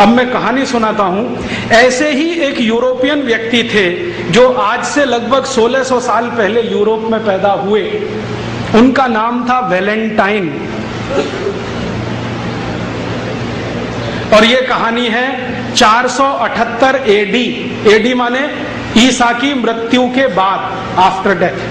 अब मैं कहानी सुनाता हूं। ऐसे ही एक यूरोपियन व्यक्ति थे जो आज से लगभग 1600 साल पहले यूरोप में पैदा हुए। उनका नाम था वैलेंटाइन। और ये कहानी है 478 एडी। एडी माने ईसा की मृत्यु के बाद, आफ्टर डेथ।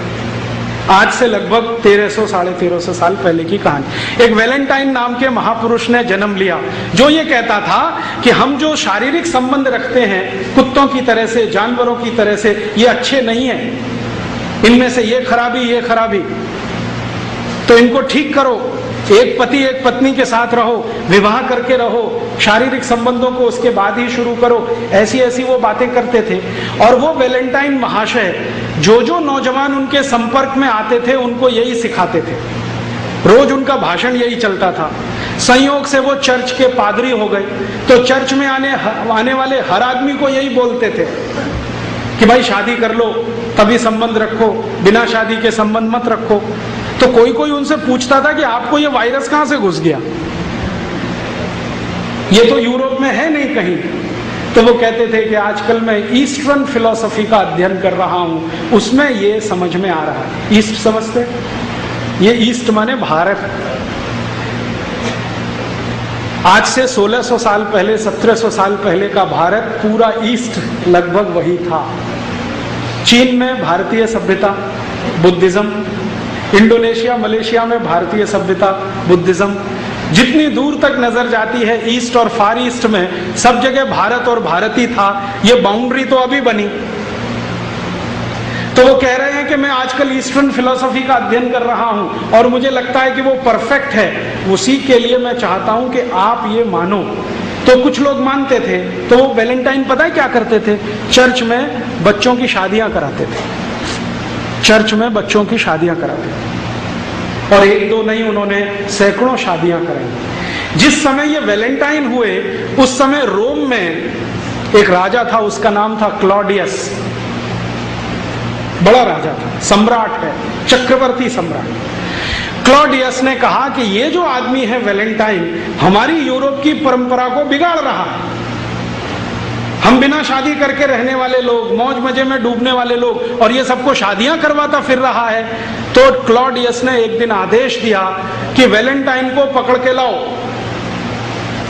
आज से लगभग 1300 साढ़े 1300 साल पहले की कहानी। एक वैलेंटाइन नाम के महापुरुष ने जन्म लिया जो ये कहता था कि हम जो शारीरिक संबंध रखते हैं कुत्तों की तरह से, जानवरों की तरह से, ये अच्छे नहीं है, इनमें से ये खराबी, तो इनको ठीक करो। एक पति एक पत्नी के साथ रहो, विवाह करके रहो, शारीरिक संबंधों को उसके बाद ही शुरू करो। ऐसी ऐसी वो बातें करते थे। और वो वैलेंटाइन महाशय जो नौजवान उनके संपर्क में आते थे उनको यही सिखाते थे। रोज उनका भाषण यही चलता था। संयोग से वो चर्च के पादरी हो गए तो चर्च में आने वाले हर आदमी को यही बोलते थे कि भाई शादी कर लो तभी संबंध रखो, बिना शादी के संबंध मत रखो। तो कोई उनसे पूछता था कि आपको ये वायरस कहां से घुस गया, ये तो यूरोप में है नहीं कहीं। तो वो कहते थे कि आजकल मैं ईस्टर्न फिलॉसफी का अध्ययन कर रहा हूं, उसमें ये समझ में आ रहा है। ईस्ट समझते? ये ईस्ट माने भारत। आज से 1600 साल पहले, 1700 साल पहले का भारत, पूरा ईस्ट लगभग वही था। चीन में भारतीय सभ्यता, बुद्धिज्म। इंडोनेशिया, मलेशिया में भारतीय सभ्यता, बुद्धिज्म। जितनी दूर तक नजर जाती है ईस्ट और फार ईस्ट में, सब जगह भारत और भारती था। ये बाउंड्री तो अभी बनी। तो वो कह रहे हैं कि मैं आजकल ईस्टर्न फिलॉसफी का अध्ययन कर रहा हूं और मुझे लगता है कि वो परफेक्ट है। उसी के लिए मैं चाहता हूं कि आप ये मानो। तो कुछ लोग मानते थे। तो वो वैलेंटाइन पता है क्या करते थे? चर्च में बच्चों की शादियां कराते थे। चर्च में बच्चों की शादियां कराते थे। और एक दो नहीं, उन्होंने सैकड़ों शादियां कराई। जिस समय ये वैलेंटाइन हुए उस समय रोम में एक राजा था, उसका नाम था क्लॉडियस। बड़ा राजा था, सम्राट है, चक्रवर्ती सम्राट। क्लॉडियस ने कहा कि ये जो आदमी है वैलेंटाइन, हमारी यूरोप की परंपरा को बिगाड़ रहा है। हम बिना शादी करके रहने वाले लोग, मौज मजे में डूबने वाले लोग, और ये सबको शादियां करवाता फिर रहा है। तो क्लॉडियस ने एक दिन आदेश दिया कि वैलेंटाइन को पकड़ के लाओ।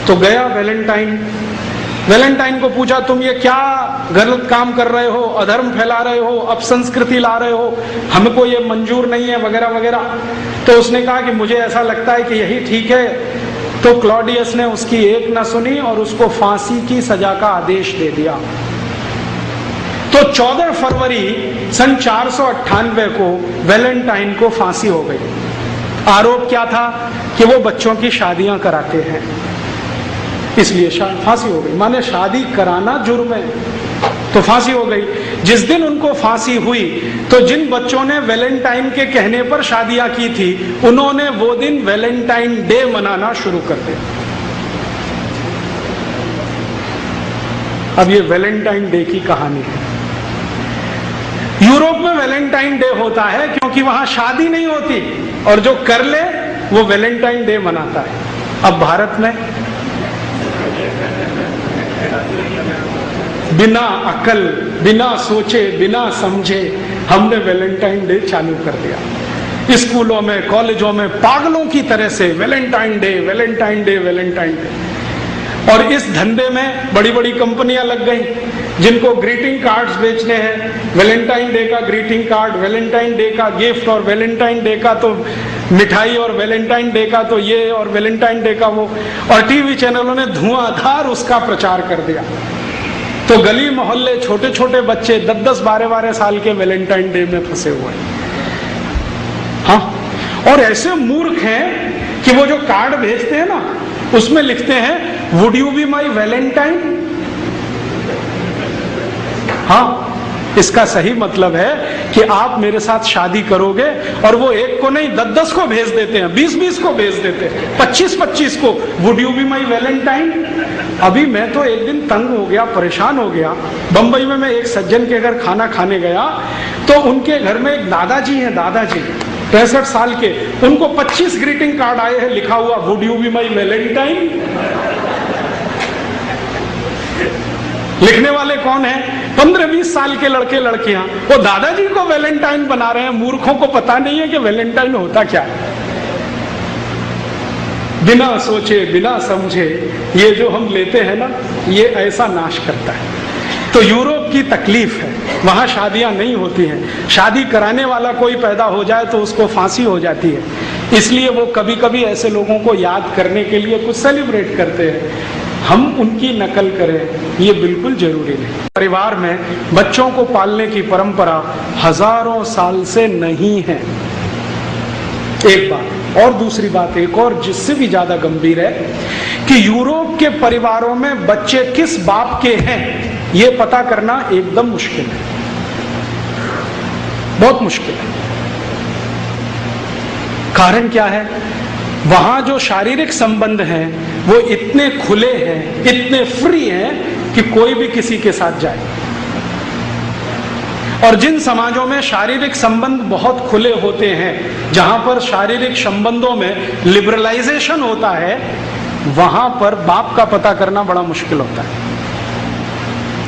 तो गया वैलेंटाइन को पूछा, तुम ये क्या गलत काम कर रहे हो, अधर्म फैला रहे हो, अपसंस्कृति ला रहे हो, हमको ये मंजूर नहीं है, वगैरह वगैरह। तो उसने कहा कि मुझे ऐसा लगता है कि यही ठीक है। तो क्लॉडियस ने उसकी एक न सुनी और उसको फांसी की सजा का आदेश दे दिया। तो 14 फरवरी सन 498 को वैलेंटाइन को फांसी हो गई। आरोप क्या था? कि वो बच्चों की शादियां कराते हैं, इसलिए फांसी हो गई। माने शादी कराना जुर्म है, तो फांसी हो गई। जिस दिन उनको फांसी हुई तो जिन बच्चों ने वैलेंटाइन के कहने पर शादियां की थी उन्होंने वो दिन वैलेंटाइन डे मनाना शुरू कर दिया। अब ये वैलेंटाइन डे की कहानी है। यूरोप में वैलेंटाइन डे होता है क्योंकि वहां शादी नहीं होती, और जो कर ले वो वैलेंटाइन डे मनाता है। अब भारत में बिना अकल, बिना सोचे, बिना समझे हमने वैलेंटाइन डे चालू कर दिया। स्कूलों में, कॉलेजों में पागलों की तरह से Valentine day, Valentine day, Valentine day. और इस धंधे में बड़ी बड़ी कंपनियां लग गई जिनको ग्रीटिंग कार्ड्स बेचने हैं। वैलेंटाइन डे का ग्रीटिंग कार्ड, वैलेंटाइन डे का गिफ्ट, और वैलेंटाइन डे का तो मिठाई, और वैलेंटाइन डे का तो ये, और वैलेंटाइन डे का वो। और टीवी चैनलों ने धुआंधार उसका प्रचार कर दिया। तो गली मोहल्ले छोटे छोटे बच्चे 10-10, 12-12 साल के वैलेंटाइन डे में फंसे हुए हैं। हाँ, और ऐसे मूर्ख हैं कि वो जो कार्ड भेजते हैं ना उसमें लिखते हैं would you be my Valentine. हाँ, इसका सही मतलब है कि आप मेरे साथ शादी करोगे। और वो एक को नहीं 10-10 को भेज देते हैं, 20-20 को भेज देते हैं, 25-25 को would you be my Valentine. अभी मैं तो एक दिन तंग हो गया, परेशान हो गया। बंबई में मैं एक सज्जन के घर खाना खाने गया तो उनके घर में एक दादाजी हैं, दादाजी 65 साल के। उनको 25 ग्रीटिंग कार्ड आए हैं, लिखा हुआ would you be my Valentine. लिखने वाले कौन हैं? 15-20 साल के लड़के लड़कियां, वो दादाजी को वैलेंटाइन बना रहे हैं। मूर्खों को पता नहीं है कि वैलेंटाइन होता क्या है। बिना सोचे बिना समझे ये जो हम लेते हैं ना, ये ऐसा नाश करता है। तो यूरोप की तकलीफ है, वहां शादियां नहीं होती हैं। शादी कराने वाला कोई पैदा हो जाए तो उसको फांसी हो जाती है। इसलिए वो कभी कभी ऐसे लोगों को याद करने के लिए कुछ सेलिब्रेट करते हैं। हम उनकी नकल करें ये बिल्कुल जरूरी नहीं। परिवार में बच्चों को पालने की परंपरा हजारों साल से नहीं है, एक बात। और दूसरी बात एक और जिससे भी ज्यादा गंभीर है कि यूरोप के परिवारों में बच्चे किस बाप के हैं ये पता करना एकदम मुश्किल है, बहुत मुश्किल है। कारण क्या है? वहां जो शारीरिक संबंध हैं वो इतने खुले हैं, इतने फ्री हैं कि कोई भी किसी के साथ जाए। और जिन समाजों में शारीरिक संबंध बहुत खुले होते हैं, जहां पर शारीरिक संबंधों में लिबरलाइजेशन होता है, वहां पर बाप का पता करना बड़ा मुश्किल होता है।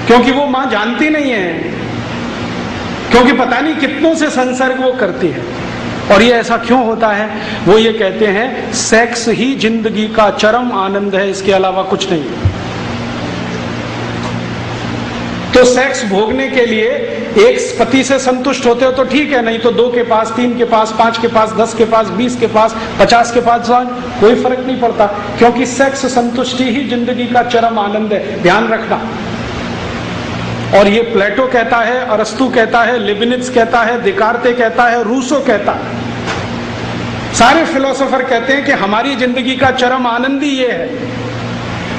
क्योंकि वो मां जानती नहीं है, क्योंकि पता नहीं कितनों से संसर्ग वो करती है। और ये ऐसा क्यों होता है? वो ये कहते हैं सेक्स ही जिंदगी का चरम आनंद है, इसके अलावा कुछ नहीं। तो सेक्स भोगने के लिए एक पति से संतुष्ट होते हो तो ठीक है, नहीं तो 2 के पास, 3 के पास, 5 के पास, 10 के पास, 20 के पास, 50 के पास, कोई फर्क नहीं पड़ता, क्योंकि सेक्स संतुष्टि ही जिंदगी का चरम आनंद है। ध्यान रखना। और ये प्लेटो कहता है, अरस्तु कहता है, लिबनिट्ज कहता है, दिकार्ते कहता है, रूसो कहता है। सारे फिलोसोफर कहते हैं कि हमारी जिंदगी का चरम आनंद ही ये है,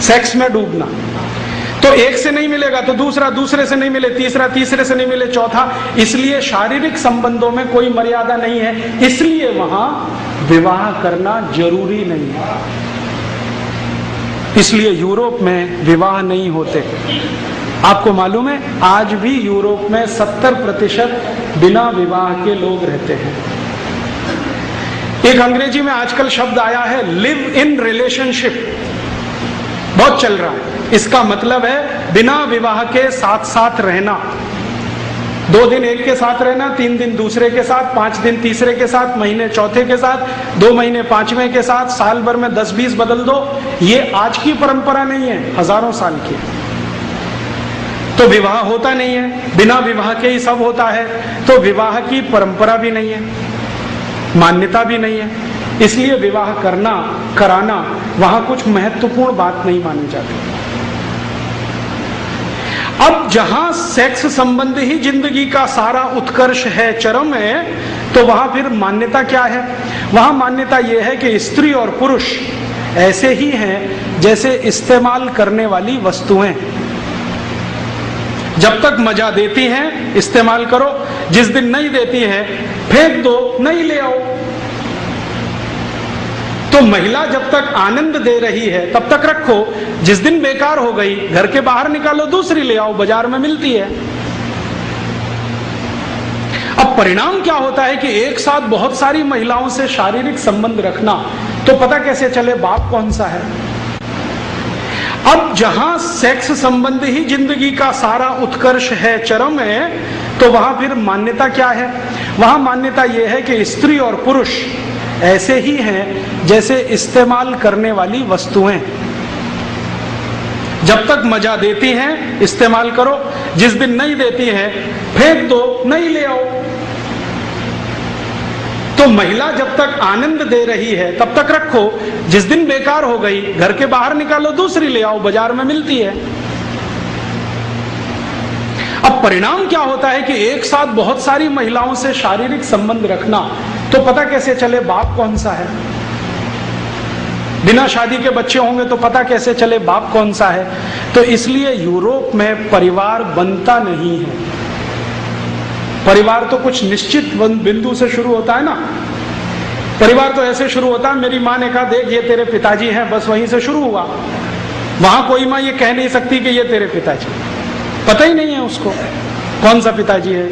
सेक्स में डूबना। तो एक से नहीं मिलेगा तो दूसरा, दूसरे से नहीं मिले तीसरा, तीसरे से नहीं मिले चौथा। इसलिए शारीरिक संबंधों में कोई मर्यादा नहीं है, इसलिए वहां विवाह करना जरूरी नहीं है। इसलिए यूरोप में विवाह नहीं होते। आपको मालूम है आज भी यूरोप में 70% बिना विवाह के लोग रहते हैं। एक अंग्रेजी में आजकल शब्द आया है लिव इन रिलेशनशिप, बहुत चल रहा है। इसका मतलब है बिना विवाह के साथ साथ रहना। 2 दिन एक के साथ रहना, 3 दिन दूसरे के साथ, 5 दिन तीसरे के साथ, महीने चौथे के साथ, 2 महीने पांचवें के साथ, साल भर में 10-20 बदल दो। ये आज की परंपरा नहीं है, हजारों साल की। तो विवाह होता नहीं है, बिना विवाह के ही सब होता है। तो विवाह की परंपरा भी नहीं है, मान्यता भी नहीं है, इसलिए विवाह करना, कराना वहां कुछ महत्वपूर्ण बात नहीं मानी जाती। अब जहां सेक्स संबंध ही जिंदगी का सारा उत्कर्ष है, चरम है, तो वहां फिर मान्यता क्या है? वहां मान्यता यह है कि स्त्री और पुरुष ऐसे ही हैं जैसे इस्तेमाल करने वाली वस्तुएं। जब तक मजा देती हैं इस्तेमाल करो, जिस दिन नहीं देती है फेंक दो, नहीं ले आओ। तो महिला जब तक आनंद दे रही है तब तक रखो, जिस दिन बेकार हो गई घर के बाहर निकालो, दूसरी ले आओ, बाजार में मिलती है। अब परिणाम क्या होता है कि एक साथ बहुत सारी महिलाओं से शारीरिक संबंध रखना, तो पता कैसे चले बाप कौन सा है? अब जहां सेक्स संबंध ही जिंदगी का सारा उत्कर्ष है, चरम है, तो वहां फिर मान्यता क्या है? वहां मान्यता यह है कि स्त्री और पुरुष ऐसे ही हैं जैसे इस्तेमाल करने वाली वस्तुएं। जब तक मजा देती हैं इस्तेमाल करो, जिस दिन नहीं देती हैं फेंक दो, नहीं ले आओ। तो महिला जब तक आनंद दे रही है तब तक रखो, जिस दिन बेकार हो गई घर के बाहर निकालो, दूसरी ले आओ, बाजार में मिलती है। अब परिणाम क्या होता है कि एक साथ बहुत सारी महिलाओं से शारीरिक संबंध रखना, तो पता कैसे चले बाप कौन सा है? बिना शादी के बच्चे होंगे तो पता कैसे चले बाप कौन सा है? तो इसलिए यूरोप में परिवार बनता नहीं है। परिवार तो कुछ निश्चित बिंदु से शुरू होता है ना। परिवार तो ऐसे शुरू होता है, मेरी माँ ने कहा देख ये तेरे पिताजी हैं, बस वहीं से शुरू हुआ। वहां कोई माँ ये कह नहीं सकती कि ये तेरे पिताजी, पता ही नहीं है उसको कौन सा पिताजी है।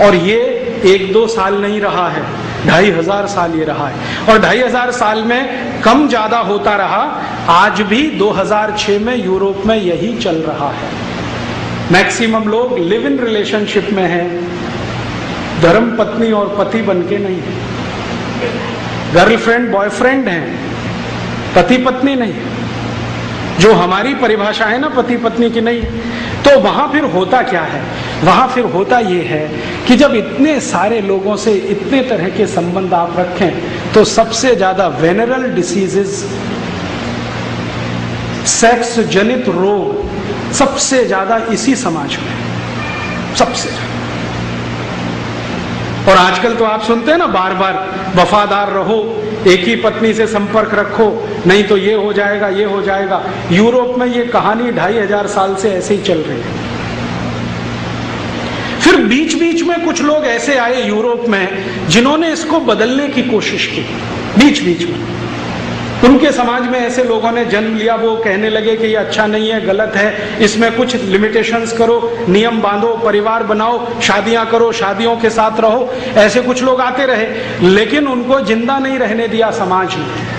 और ये 1-2 साल नहीं रहा है, 2500 साल ये रहा है, और 2500 साल में कम ज्यादा होता रहा। आज भी 2006 में यूरोप में यही चल रहा है। मैक्सिमम लोग लिव इन रिलेशनशिप में हैं, धर्म पत्नी और पति बनके नहीं है, गर्लफ्रेंड बॉयफ्रेंड हैं, पति पत्नी नहीं, जो हमारी परिभाषा है ना पति पत्नी की नहीं। तो वहां फिर होता क्या है? वहां फिर होता ये है कि जब इतने सारे लोगों से इतने तरह के संबंध आप रखें तो सबसे ज्यादा वेनरल डिसीजेस, सेक्स जनित रोग सबसे ज्यादा इसी समाज में, सबसे ज्यादा। और आजकल तो आप सुनते हैं ना बार बार, वफादार रहो, एक ही पत्नी से संपर्क रखो, नहीं तो ये हो जाएगा, ये हो जाएगा। यूरोप में ये कहानी 2500 साल से ऐसे ही चल रही है। फिर बीच बीच में कुछ लोग ऐसे आए यूरोप में जिन्होंने इसको बदलने की कोशिश की। बीच बीच में उनके समाज में ऐसे लोगों ने जन्म लिया, वो कहने लगे कि ये अच्छा नहीं है, गलत है, इसमें कुछ लिमिटेशंस करो, नियम बांधो, परिवार बनाओ, शादियां करो, शादियों के साथ रहो। ऐसे कुछ लोग आते रहे, लेकिन उनको जिंदा नहीं रहने दिया समाज ने।